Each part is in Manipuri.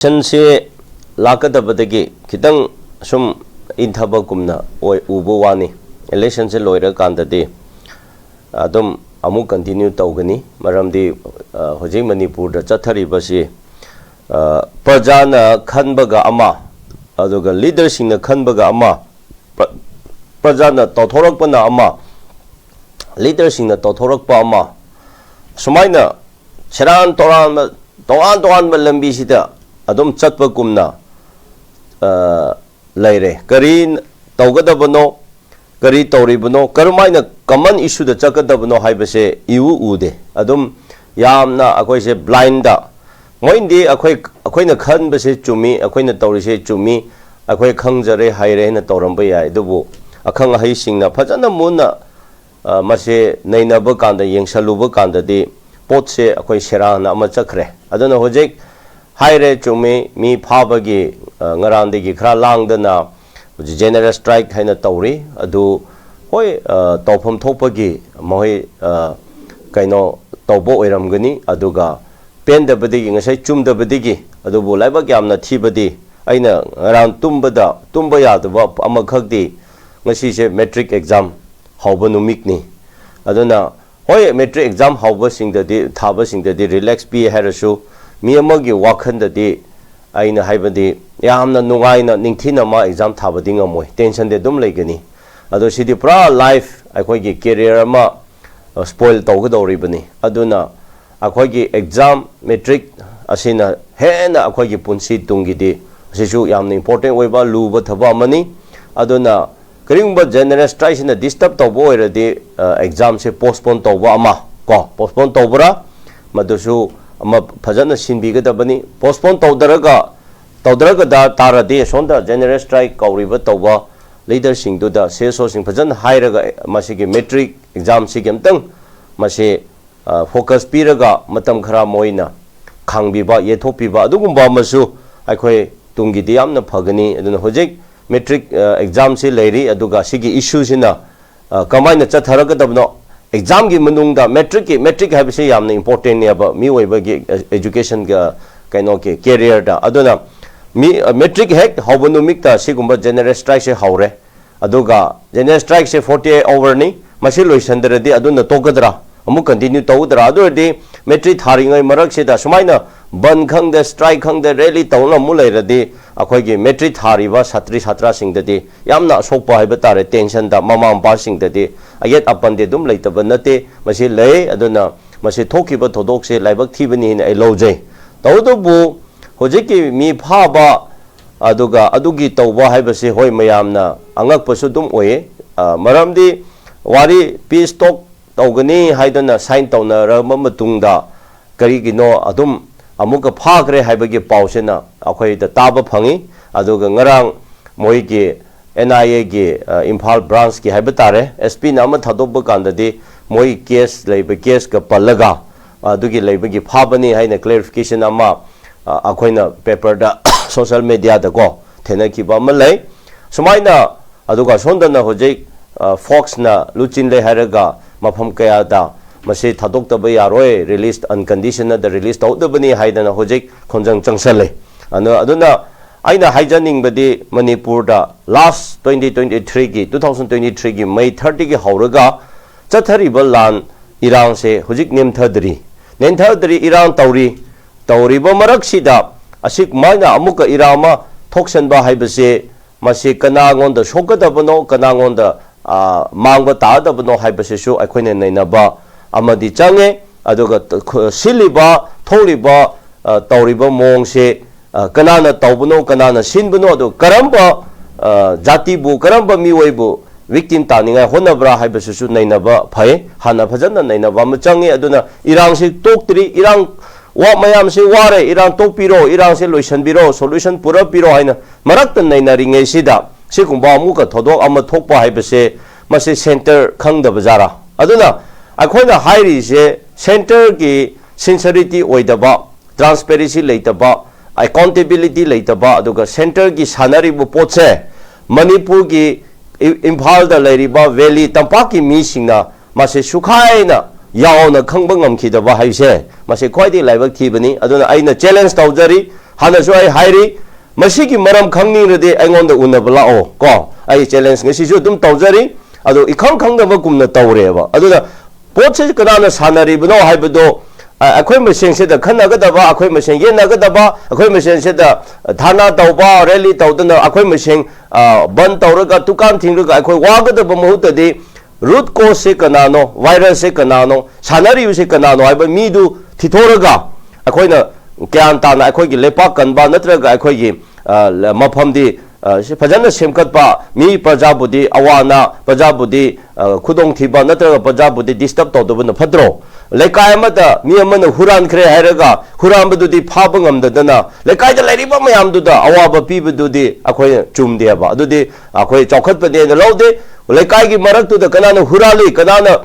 Sense lakadabadagi kitang sum inthabakumna ubo wani election se loira kandadi adum amu continue tawgani maramdi hojing manipur da chathari basi prajana khanbaga ama aduga leadership na khanbaga ama prajana tothorakpana ama leadership na tothorakpa ama sumaina cheran toran lambi sida adum chatpa kumna laire kari tawgadabano kari tawribano karmaina common issue da chakadabano haibase iu ude adum yamna akoise blind da moindi akoina khanbase chumi akoina tawrise chumi akoi khangjare haire na tawramba yai dubu akhang hai singna phajana muna mase nainaba kanda yengsaluba kanda di potse akoi serana ama chakre aduna hojek haire chumi mi phabagi ngarandigi khra langdana general strike haina tawri adu hoi tawpham thopagi moi kaino tawbo oiramgani aduga pendabadigi ngasai chumdabadigi adubu laibak yamna thibadi aina ngarang tumba yadaba amakhakdi ngasi se metric exam hauba numikni aduna hoi metric exam hauba singdadi thaba singdadi relax pi harasu mi amagi wakhanda-di aina haibadi yamna nungaina ningthina ma exam thabadi ngamoi tension de dum leigani ado sidi pura life akoigi career ma spoil tawgadoribani aduna akoigi exam metric asina hena akoigi punsi tungidi asisu yamna important oiba luba thaba mani aduna karingba general strike na disturb tawbo oiradi exam se postpone tawba ama ko postpone tawbra madusu ama phajana sinbigadabani postpone tawdaraga da tarade sonda general strike kauriba tawba leader singdu da seso sing phajana hairaga masigi metric exam sigemtang mase focus piraga matam khara moina khangbiba yethopiba adugumba masu akhoi tungi di yamna phagani aduna hojek metric exam se leiri aduga sigi issue sina kamaina chatharaga dabno exam gi manungda metric habise yamna important ne aba mi oiba gi education ga kaino ke career da aduna mi metric hek hobonumik ta sigumba general strike se haure aduga general strike se 48 hour ni masi loisandredi aduna togadra amu continue tawdra adurdi metric tharingai marak se da sumaina ban khang da strike khang da rally tawna mu leiradi akhoi gi metric thariba satra singdadi yamna sokpa haiba tare tension da mama ampa singdadi ayet apande dum leitaba nate masi lei aduna masi thokiba thodok se laibak thibani ne ai loje tawdubu hojiki mi phaba aduga adugi tawba haibase hoi mayamna angak pasu dum oye maramdi wari peace talk tawgani haidana sign tawna rama matungda karigino adum amuka phagre haibagi pausena akhoi da taba phangi aduga ngarang moigi NIA gi Imphal branch ki haibatare SP na ma thadobba kandadi moi case leiba case ka palaga adugi leiba gi phabani haina clarification ama akhoina paper da social media da go thena ki ba malai sumaina aduga sondana hojai fox na luchin le haraga mafam kaya da masi thadok ta ba yaroi released unconditional da release tawdabani haidana hojai khonjang changsale aduna aina haijaning badi manipur da last 2023 gi May 30 gi hauraga chathari balan irang se hujik nemthadri irang tawri ba marak sida asik maina amuka irama thoksan ba haibase masi kanangon da shogadabano kanangon da mangba taadabano haibase su akoine nainaba amadi change aduga siliba thoriba tawriba mongse kanana tawbuno kanana sinbuno adu karamba jati bu karamba miwaibu victim taninga honabra haibasusu nainaba phai hana phajana nainaba machangi aduna irang se toktri irang wa mayam se ware irang tokpiro irang se loisan biro solution pura piro haina marakta naina ringe sida sigumba amuka thodok ama thokpa haibase mase center khangda bazara aduna akhoina hairi se center ki sincerity oidaba transparency leitaba accountability leitaba aduga center ki sanari bu potse manipur ki imphal da leiriba valley tampak ki mi singna mase sukhaina yaona khangba ngamkhidaba haise mase khwaidi laibak thibani aduna aina challenge tawjari ꯍꯥꯟꯅꯁꯨ ꯑꯩ ꯍꯥꯏꯔꯤ ꯃꯁꯤꯒꯤ ꯃꯔꯝ ꯈꯪꯅꯤꯡꯔꯗꯤ ꯑꯩꯉꯣꯟꯗ ꯎꯅꯕ ꯂꯥꯛꯑꯣ ꯀꯣ ꯑꯩ ꯆꯦꯂꯦꯟꯖ ꯉꯁꯤꯁꯨ ꯑꯗꯨꯝ ꯇꯧꯖꯔꯤ ꯑꯗꯣ 이khang ꯈꯪꯗꯕꯒꯨꯝꯅ ꯇꯧꯔꯦꯕ ꯑꯗꯨꯅ ꯄꯣꯠꯁꯤ ꯀꯅꯥꯅ ꯁꯥꯟꯅꯔꯤꯕꯅꯣ ꯍꯥꯏꯕꯗꯣ ꯑꯩꯈꯣꯏ ꯃꯁꯦꯟꯁꯤꯗ ꯈꯟꯅꯒꯗꯕ ꯑꯩꯈꯣꯏ ꯃꯁꯦꯟ ꯌꯦꯟꯅꯒꯗꯕ ꯑꯩꯈꯣꯏ ꯃꯁꯦꯟꯁꯤꯗ ꯙꯔꯅꯥ ꯇꯧꯕ ꯔꯦꯂꯤ ꯇꯧꯗꯅ ꯑꯩꯈꯣꯏ ꯃꯁꯦꯟ ꯕꯟ ꯇꯧꯔꯒ ꯗꯨꯀꯥꯟ ꯊꯤꯡꯔꯒ ꯑꯩꯈꯣꯏ ꯋꯥꯒꯗꯕ ꯃꯍꯨꯠꯇꯗꯤ ꯔꯨꯠ ꯀꯣꯁꯁꯤ ꯀꯅꯥꯅꯣ ꯚꯥꯏꯔꯁꯁꯤ ꯀꯅꯥꯅꯣ ꯁꯥꯟꯅꯔꯤꯕꯁꯤ ꯀꯅꯥꯅꯣ ꯍꯥꯏꯕ ꯃꯤꯗꯨ ꯊꯤꯊꯣꯔꯒ ꯑꯩꯈꯣꯏꯅ ꯒ꯭ꯌꯥꯟ ꯇꯥꯅ ꯑꯩꯈꯣꯏꯒꯤ ꯂꯩꯄꯥꯛ ꯀꯟꯕ ꯅꯠꯇ꯭ꯔꯒ ꯑꯩꯈꯣꯏꯒꯤ ꯃꯐꯝꯗꯤ ꯐꯖꯅ ꯁꯦꯝꯒꯠꯄ ꯃꯤ ꯄ꯭ꯔꯖꯥꯕꯨꯗꯤ ꯑꯋꯥꯅ ꯄ꯭ꯔꯖꯥꯕꯨꯗꯤ ꯈꯨꯗꯣꯡꯊꯤꯕ ꯅꯠꯇ꯭ꯔꯒ ꯄ꯭ꯔꯖꯥꯕꯨꯗꯤ ꯗꯤꯁꯇꯔꯕ ꯇꯧꯗꯕꯅ ꯐꯠꯇ꯭ꯔꯣ ꯂꯩꯀꯥꯏ ꯑꯃꯗ ꯃꯤ ꯑꯃꯅ ꯍꯨꯔꯥꯟꯈ꯭ꯔꯦ ꯍꯥꯏꯔꯒ ꯍꯨꯔꯥꯟꯕꯗꯨꯗꯤ ꯐꯥꯕ ꯉꯝꯗꯗꯅ ꯂꯩꯀꯥꯏꯗ ꯂꯩꯔꯤꯕ ꯃꯌꯥꯝꯗꯨꯗ ꯑꯋꯥꯕ ꯄꯤꯕꯗꯨꯗꯤ ꯑꯩꯈꯣꯏꯅ ꯆꯨꯝꯗꯦꯕ ꯑꯗꯨꯗꯤ ꯑꯩꯈꯣꯏ ꯆꯥꯎꯈꯠꯄꯅꯦꯅ ꯂꯧꯗꯦ ꯂꯩꯀꯥꯏꯒꯤ ꯃꯔꯛꯇꯨꯗ ꯀꯅꯥꯅ ꯍꯨꯔꯥꯜꯂꯤ ꯀꯅꯥꯅ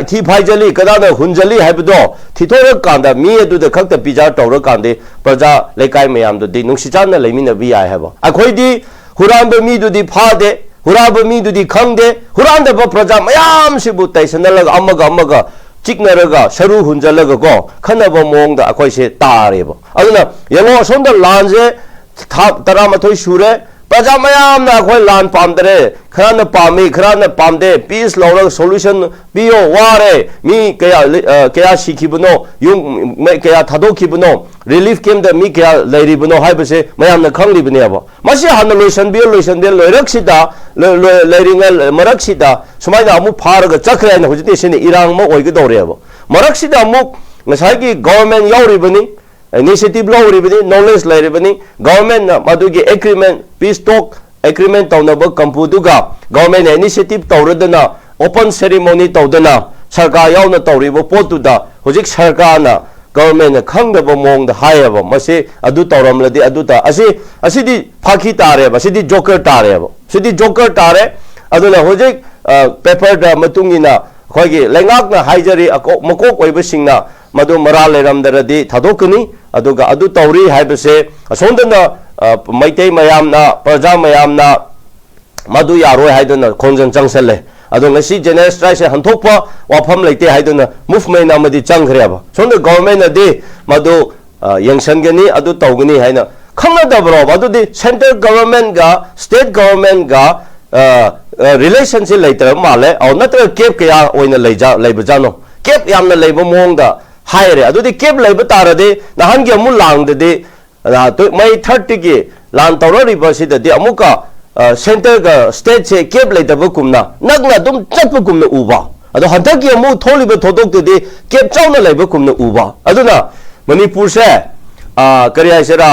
ꯊꯤ ꯐꯥꯏꯖꯜꯂꯤ ꯀꯅꯥꯅ ꯍꯨꯟꯖꯜꯂꯤ ꯍꯥꯏꯕꯗꯣ ꯊꯤꯊꯣꯔꯀꯥꯟꯗ ꯃꯤ ꯑꯗꯨꯗ ꯈꯛꯇ ꯄꯤꯖꯥꯔ ꯇꯧꯔꯀꯥꯟꯗ ꯄ꯭ꯔꯖꯥ ꯂꯩꯀꯥꯏ ꯃꯌꯥꯝꯗꯨꯗꯤ ꯅꯨꯡꯁꯤ ꯆꯥꯟꯅ ꯂꯩꯃꯤꯟꯅꯕ ꯌꯥꯏ ꯍꯥꯏꯕ ꯑꯩꯈꯣꯏꯗꯤ ꯍꯨꯔꯥꯟꯕ ꯃꯤꯗꯨꯗꯤ ꯐꯥꯗꯦ ꯍꯨꯔꯥꯟꯕ ꯃꯤꯗꯨꯗꯤ ꯈꯪꯗꯦ ꯍꯨꯔꯥꯟꯗꯕ ꯄ꯭ꯔꯖꯥ ꯃꯌꯥꯝꯁꯤꯕꯨ ꯇꯩꯁꯟꯅꯔꯒ ꯑꯃꯒ ꯆꯤꯛꯅꯔꯒ ꯁꯔꯨ ꯍꯨꯟꯖꯜꯂꯒ ꯀꯣ ꯈꯟꯅꯕ ꯃꯑꯣꯡꯗ ꯑꯩꯈꯣꯏꯁꯦ ꯇꯥꯔꯦꯕ ꯑꯗꯨꯅ ꯌꯦꯡꯉꯣ ꯑꯁꯣꯝꯗ ꯂꯥꯟꯁꯦ ꯊꯥ 12 ꯁꯨꯔꯦ ꯄ꯭ꯔꯖꯥ ꯃꯌꯥꯝꯅ ꯑꯩꯈꯣꯏ ꯂꯥꯟ ꯄꯥꯝꯗꯔꯦ ꯈꯔꯅ ꯄꯥꯝꯃꯤ ꯈꯔꯅ ꯄꯥꯝꯗꯦ ꯄꯤꯁ ꯂꯧꯔꯒ ꯁꯣꯂꯨꯁꯟ ꯄꯤꯌꯣ ꯋꯥꯔꯦ ꯃꯤ ꯀꯌꯥ ꯁꯤꯈꯤꯕꯅꯣ ꯌꯨꯝ kaya ꯊꯥꯗꯣꯛꯈꯤꯕꯅꯣ ꯔꯤꯂꯤꯐ ꯀꯦꯝꯗ ꯃꯤ kaya ꯂꯩꯔꯤꯕꯅꯣ ꯍꯥꯏꯕꯁꯦ ꯃꯌꯥꯝꯅ ꯈꯪꯂꯤꯕꯅꯦꯕ ꯃꯁꯤ ꯍꯥꯟꯅ ꯂꯣꯏꯁꯟꯕꯤꯌꯣ ꯂꯣꯏꯔꯛꯁꯤꯗ ꯂꯩꯔꯤꯉꯩ ꯃꯔꯛꯁꯤꯗ ꯁꯨꯃꯥꯏꯅ ꯑꯃꯨꯛ ꯐꯥꯔꯒ ꯆꯠꯈ꯭ꯔꯦ ꯍꯥꯏꯅ ꯍꯧꯖꯤꯛꯇꯤ ꯁꯤꯅ ꯏꯔꯥꯡ ꯑꯃ ꯑꯣꯏꯒꯗꯧꯔꯦꯕ ꯃꯔꯛꯁꯤꯗ ꯑꯃꯨꯛ ꯉꯁꯥꯏꯒꯤ government ꯌꯥꯎꯔꯤꯕꯅꯤ initiative lawribani knowledge lairibani government na madugi agreement peace talk agreement tawnaba kampuduga government initiative tawradana open ceremony tawdana sarkar yauna tawribo potuda hojik sarkar na government na khangdaba mongda hayaba mase adu tawramladi aduta asidi phaki tare ba sidi joker tare ba sidi joker tare aduna hojik paper da matungina khoigi lengak na haijari makok oiba singna madu mara leramdaradi thadokuni aduga adu tawri haibase asondana maitei mayamna praja mayamna madu yaroi haidana khonjan changsale adu ngasi general strike hanthokpa wafam leite haidana movement amadi changkhreaba sonda government adi madu yangsangani adu tawgani haina khangadabro madu di central government ga state government ga relationship later male aw natra kep kya oina leibajano kep yamna leiba mongda haire adudi kep leiba tarade nahangi amu langdade mai 30 gi lan tawrari basida de amuka center ga state se kep leitaba kumna nagna dum chatpa kumna uba ado hantaki amu tholiba thodok de kep chawna leiba kumna uba aduna manipur se kariya sera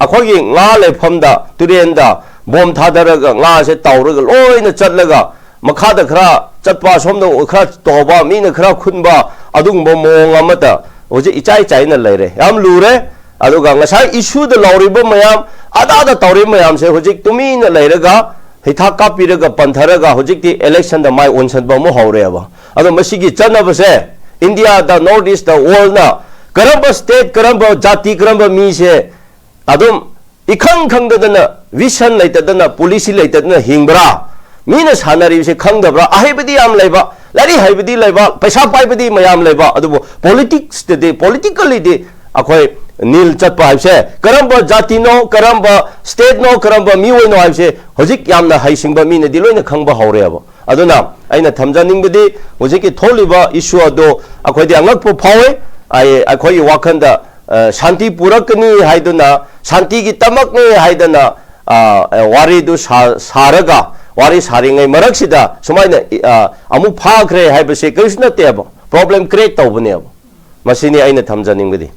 akhogi nga leifamda turenda bom thadaraga nga se tawraga loina chatlaga makhada khara chatpa somda khara toba mina khara khunba adungba mong amata hoje ichai chaina leire yam lure aduga ngasai issue da lawriba mayam ada tawri mayam se hoje tumina leiraga hitha kapiraga pantharaga hoje ti election da mai onsanba mo hawreba ado masigi chanaba se india da north east da world na karamba state karamba jati karamba mi se adum ikhang khangdadana vision laitadana policy laitadana hingbra mina sanari se khangdabra ahibadi am laiba lari haibadi laiba paisa paibadi mayam laiba adubo politics de politically de akhoi nil chatpa haibse karamba jati no karamba state no karamba mioi no haibse hojik yamna haisingba mina di loina khangba hawreaba aduna aina thamjaningbadi hojiki tholiba issue ado akhoi di angakpo phawe ai akhoi wakhanda shanti purakni haiduna shanti gi tamakni haidana wari du saraga wari saringai maraksida sumaina amu phakre haibase krishna teba problem create tawbane masini aina thamjaningbadi